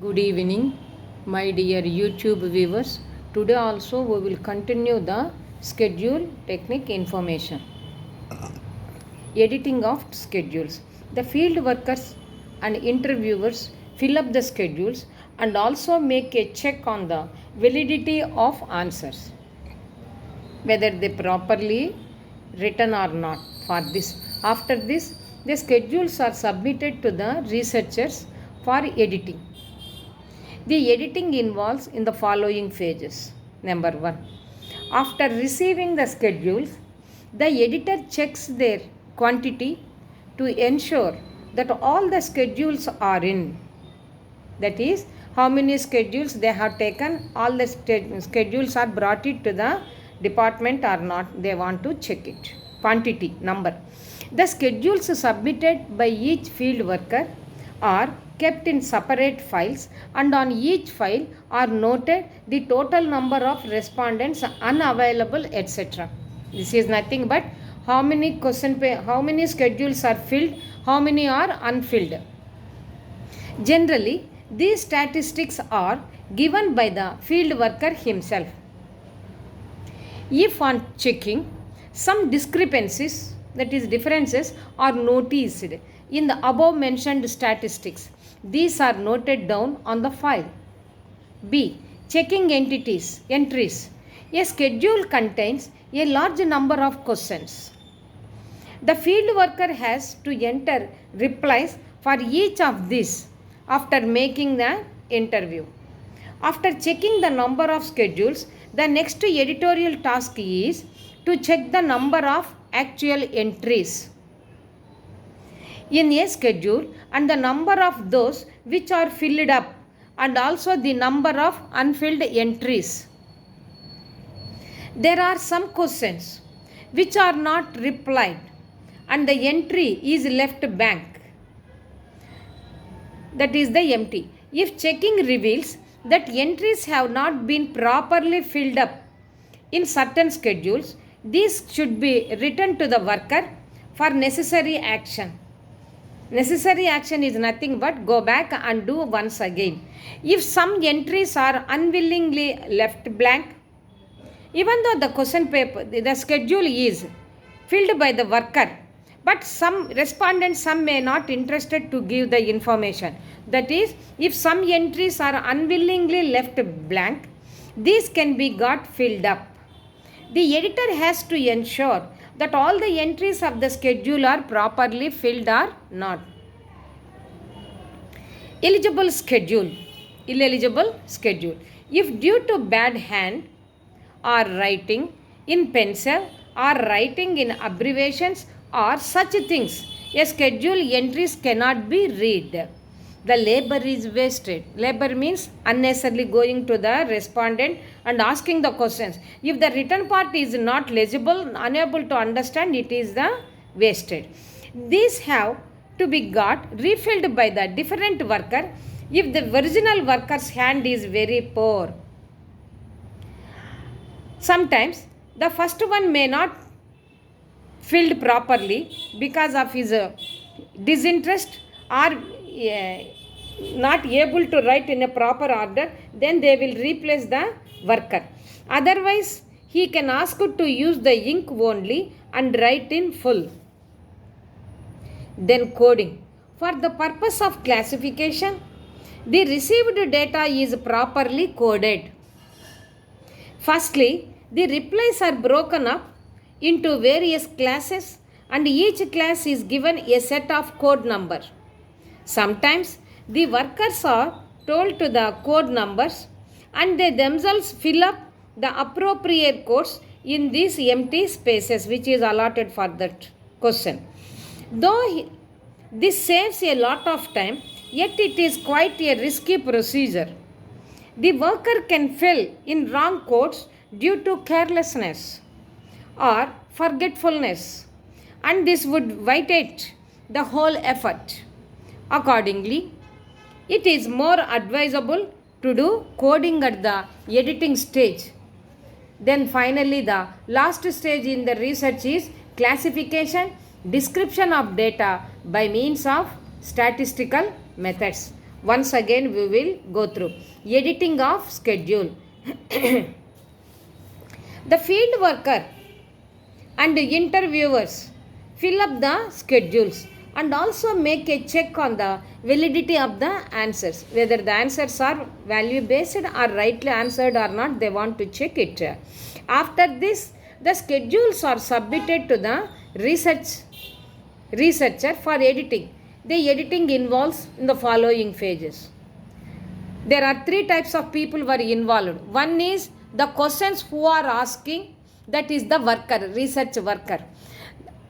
Good evening, my dear YouTube viewers. Today also we will continue the schedule technique information. Editing of schedules. The field workers and interviewers fill up the schedules and also make a check on the validity of answers, whether they properly written or not. After this, the schedules are submitted to the researchers for editing. The editing involves in the following phases. Number 1. After receiving the schedules, the editor checks their quantity to ensure that all the schedules are in. That is, how many schedules they have taken, all the schedules are brought it to the department or not. They want to check it. Quantity, number. The schedules submitted by each field worker are kept in separate files, and on each file are noted the total number of respondents unavailable, etc. This is nothing but how many schedules are filled, how many are unfilled. Generally, these statistics are given by the field worker himself. If on checking, some discrepancies, that is differences, are noticed in the above mentioned statistics, these are noted down on the file. B. Checking entries. A schedule contains a large number of questions. The field worker has to enter replies for each of these after making the interview. After checking the number of schedules, the next editorial task is to check the number of actual entries in a schedule and the number of those which are filled up and also the number of unfilled entries. There are some questions which are not replied and the entry is left blank, that is the empty. If checking reveals that entries have not been properly filled up in certain schedules, these should be written to the worker for necessary action. Necessary action is nothing but go back and do once again. If some entries are unwillingly left blank, even though the schedule is filled by the worker, but some respondents, some may not interested to give the information. That is, if some entries are unwillingly left blank, these can be got filled up. The editor has to ensure that all the entries of the schedule are properly filled or not. Illegible schedule. If due to bad hand or writing in pencil or writing in abbreviations or such things, a schedule entries cannot be read. The labor is wasted. Labor means unnecessarily going to the respondent and asking the questions. If the written part is not legible, unable to understand, it is the wasted. These have to be got refilled by the different worker if the original worker's hand is very poor. Sometimes the first one may not filled properly because of his disinterest or not able to write in a proper order, then they will replace the worker. Otherwise, he can ask to use the ink only and write in full. Then coding. For the purpose of classification, the received data is properly coded. Firstly, the replies are broken up into various classes and each class is given a set of code number. Sometimes the workers are told to the code numbers and they themselves fill up the appropriate codes in these empty spaces which is allotted for that question. Though this saves a lot of time, yet it is quite a risky procedure. The worker can fill in wrong codes due to carelessness or forgetfulness, and this would vitiate the whole effort. Accordingly, it is more advisable to do coding at the editing stage. Then finally, the last stage in the research is classification, description of data by means of statistical methods. Once again we will go through. Editing of schedule. The field worker and interviewers fill up the schedules and also make a check on the validity of the answers. Whether the answers are value based or rightly answered or not, they want to check it. After this, the schedules are submitted to the researcher for editing. The editing involves in the following phases. There are three types of people who are involved. One is the questions who are asking, that is the worker, research worker.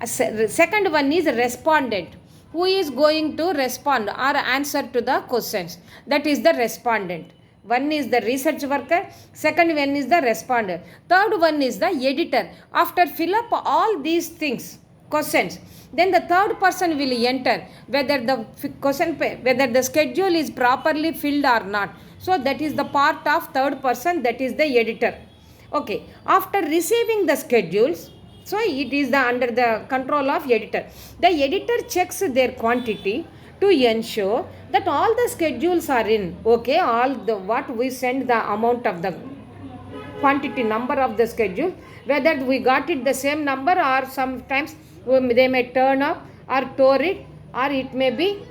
Second one is respondent, who is going to respond or answer to the questions, that is the respondent. One is the research worker, second one is the respondent, third one is the editor. After fill up all these things, questions, then the third person will enter whether the schedule is properly filled or not. So that is the part of third person, that is the editor. Okay, after receiving the schedules, so it is under the control of editor. The editor checks their quantity to ensure that all the schedules are in. Okay, all the what we send, the amount of the quantity, number of the schedule, whether we got it the same number or sometimes they may turn up or tore it, or it may be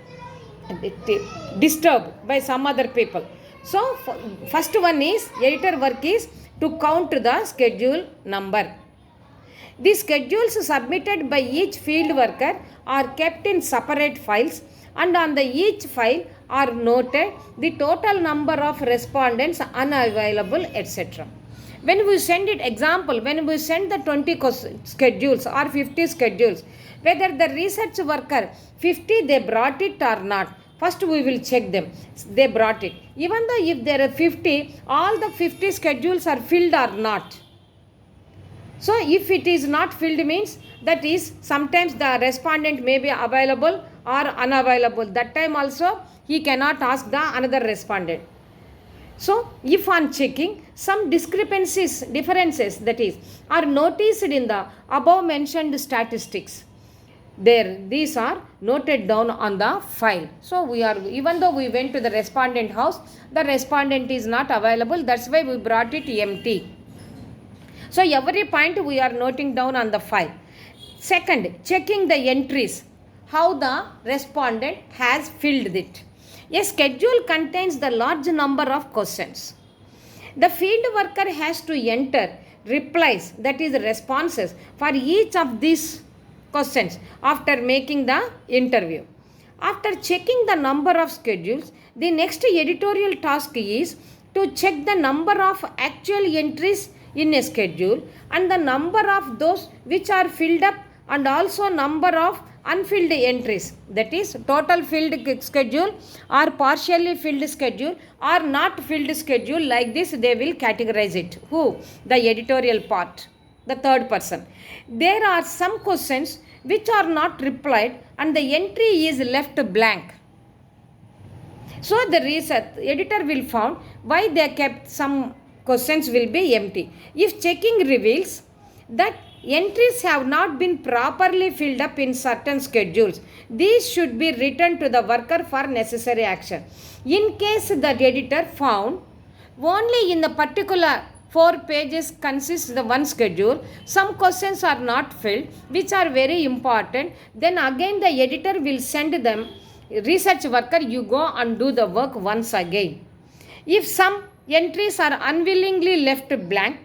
disturbed by some other people. So first one is editor work is to count the schedule number. The schedules submitted by each field worker are kept in separate files, and on the each file are noted the total number of respondents unavailable, etc. When we send it, example, when we send the 20 schedules or 50 schedules, whether the research worker 50 they brought it or not, first we will check them, they brought it. Even though if there are 50, all the 50 schedules are filled or not. So if it is not filled means, that is sometimes the respondent may be available or unavailable. That time also he cannot ask the another respondent. So if on checking some differences that is are noticed in the above mentioned statistics, these are noted down on the file. So we are, even though we went to the respondent house, the respondent is not available, that's why we brought it empty. So every point we are noting down on the file. Second, checking the entries, how the respondent has filled it. A schedule contains the large number of questions. The field worker has to enter replies, that is responses, for each of these questions after making the interview. After checking the number of schedules, the next editorial task is to check the number of actual entries in a schedule and the number of those which are filled up, and also number of unfilled entries, that is total filled schedule or partially filled schedule or not filled schedule. Like this they will categorize it. Who? The editorial part, the third person. There are some questions which are not replied and the entry is left blank. So the research editor will found why they kept some questions will be empty. If checking reveals that entries have not been properly filled up in certain schedules, these should be returned to the worker for necessary action. In case that editor found only in the particular 4 pages consists the one schedule, some questions are not filled which are very important, then again the editor will send them, research worker, you go and do the work once again. If some entries are unwillingly left blank,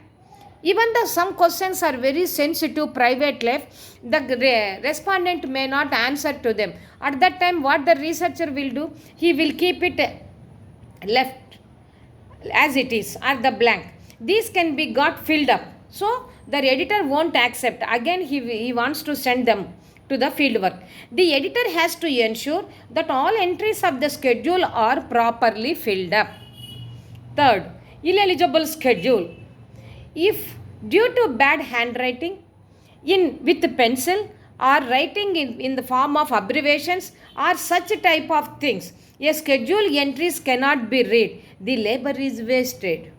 even though some questions are very sensitive private life, the respondent may not answer to them. At that time what the researcher will do, he will keep it left as it is or the blank. These can be got filled up. So the editor won't accept. Again he wants to send them to the field work. The editor has to ensure that all entries of the schedule are properly filled up. Third, ineligible schedule. If due to bad handwriting with pencil or writing in the form of abbreviations or such type of things, a schedule entries cannot be read, the labor is wasted.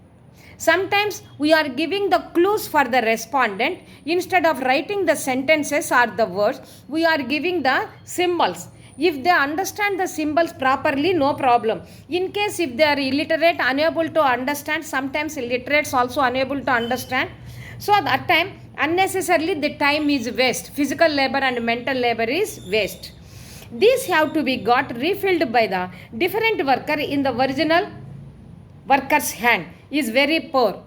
Sometimes we are giving the clues for the respondent. Instead of writing the sentences or the words, we are giving the symbols. If they understand the symbols properly, no problem. In case if they are illiterate, unable to understand, sometimes illiterates also unable to understand. So at that time, unnecessarily the time is waste. Physical labor and mental labor is waste. These have to be got refilled by the different worker in the original worker's hand is very poor.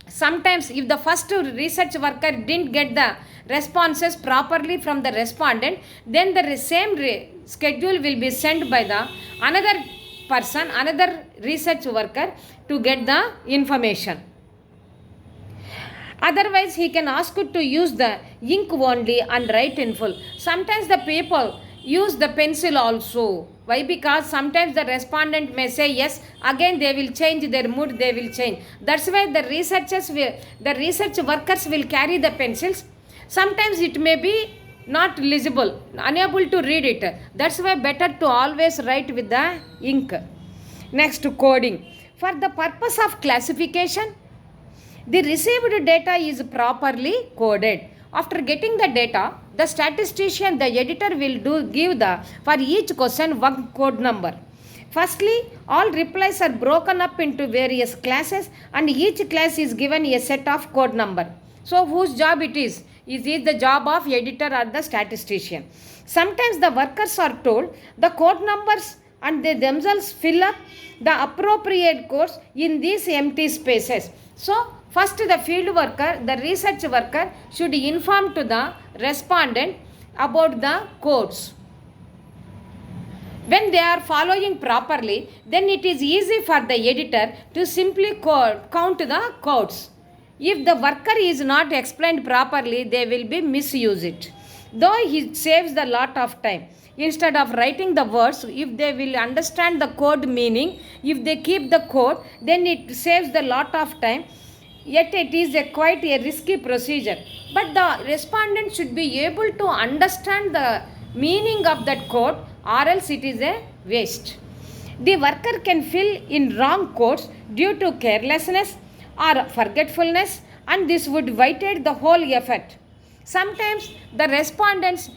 Sometimes if the first research worker didn't get the responses properly from the respondent, then the same schedule will be sent by the another person, another research worker to get the information. Otherwise, he can ask to use the ink only and write in full. Sometimes the people use the pencil also. Why? Because sometimes the respondent may say yes, again they will change their mood, they will change. That's why the research workers will carry the pencils. Sometimes it may be not legible, unable to read it. That's why better to always write with the ink. Next, coding. For the purpose of classification, the received data is properly coded. After getting the data, the statistician, the editor will give for each question one code number. Firstly, all replies are broken up into various classes and each class is given a set of code number. So whose job it is? Is it the job of editor or the statistician? Sometimes the workers are told the code numbers and they themselves fill up the appropriate codes in these empty spaces. So first the field worker, the research worker should inform to the respondent about the codes. When they are following properly, then it is easy for the editor to simply count the codes. If the worker is not explained properly, they will be misuse it. Though it saves a lot of time. Instead of writing the words, if they will understand the code meaning, if they keep the code, then it saves a lot of time. Yet it is quite a risky procedure. But the respondent should be able to understand the meaning of that code, or else it is a waste. The worker can fill in wrong codes due to carelessness or forgetfulness, and this would violate the whole effort. Sometimes the respondents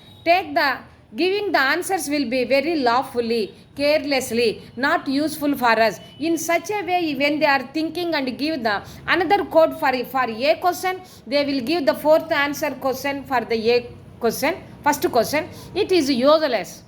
giving the answers will be very lawfully, carelessly, not useful for us. In such a way, when they are thinking and give the another code for A question, they will give the fourth answer question for the A question, first question. It is useless.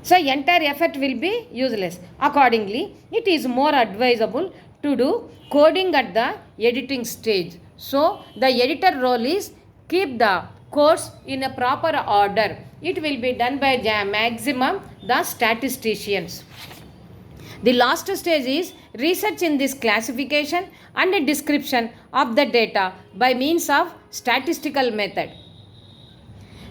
So entire effort will be useless. Accordingly, it is more advisable to do coding at the editing stage. So the editor role is keep the codes in a proper order. It will be done by maximum the statisticians. The last stage is research in this classification and a description of the data by means of statistical method.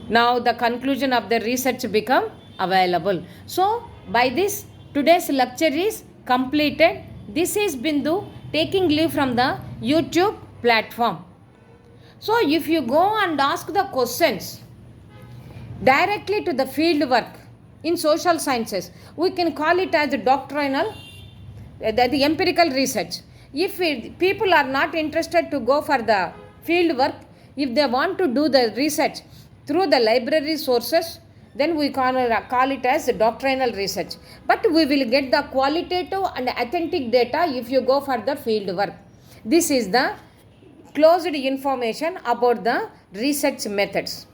Now the conclusion of the research become available. So by this today's lecture is completed. This is Bindu taking leave from the YouTube platform. So if you go and ask the questions directly to the field work in social sciences, we can call it as doctrinal, the empirical research. If people are not interested to go for the field work, if they want to do the research through the library sources, then we call it as doctrinal research. But we will get the qualitative and authentic data if you go for the field work. This is the closed information about the research methods.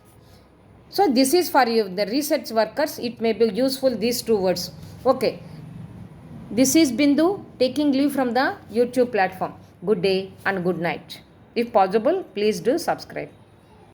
So this is for you, the research workers. It may be useful, these two words. Okay. This is Bindu taking leave from the YouTube platform. Good day and good night. If possible, please do subscribe.